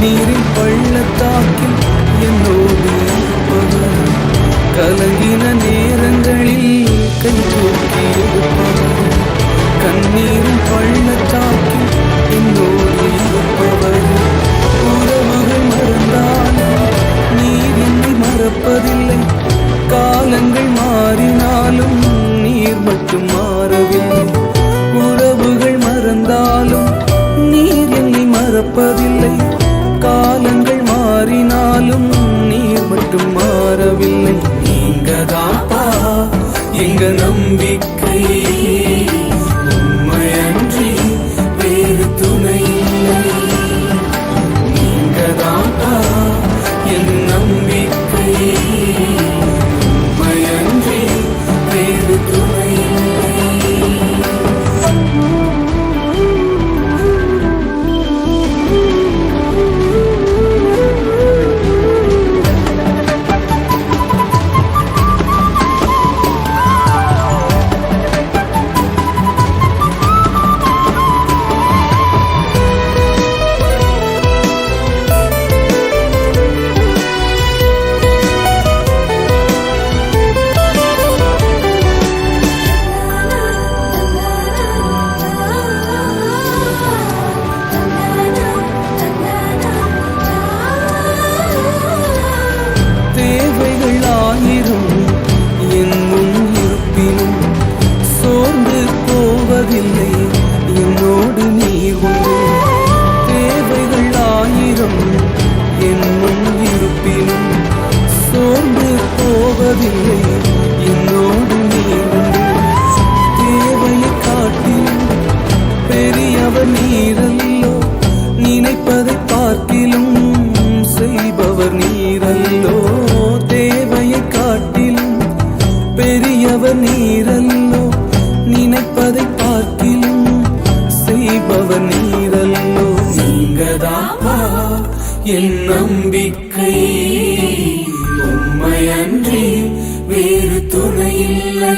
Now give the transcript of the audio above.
கண்ணீரின் பள்ளத்தாக்கில் என்னோடு இருப்பவர், கலங்கின நேரங்களில் கை தூக்கி எடுப்பவர். கண்ணீரின் பள்ளத்தாக்கில் என்னோடு இருப்பவர். உறவுகள் மறந்தாலும் நீர் என்னை மறப்பதில்லை. காலங்கள் மாறினாலும் நீர் மட்டும் மாறவில்லை. உறவுகள் மறந்தாலும் நீர் என்னை மறப்பதில்லை. காலங்கள் மாறினாலும் நீர் மட்டும் மாறவில்லை. நீங்கதாப்பா எங்க நம்பிக்கை, உம்மையன்றி வேறு துணை இல்லை. நீங்கதாப்பா என் நம்பிக்கை, உம்மையன்றி வேறு துணை இல்லை. என்னோடு நீர் உண்டு. தேவைகள் ஆயிரம் என்னும் இருப்பினும் சோர்ந்து போவதில்லை. என்னோடு நீர் உண்டு. தேவையை காட்டிலும் பெரியவர் நீரல்லோ, நினைப்பதை பார்க்கிலும் செய்பவர் நீரல்லோ. தேவையை காட்டிலும் பெரியவர் நீரல்லோ, நினைப்பதை பார்க்கிலும் செய்பவர் நீரல்லோ. நீங்கதாப்பா என் நம்பிக்கை, உம்மையன்றி வேறு துணை இல்லை.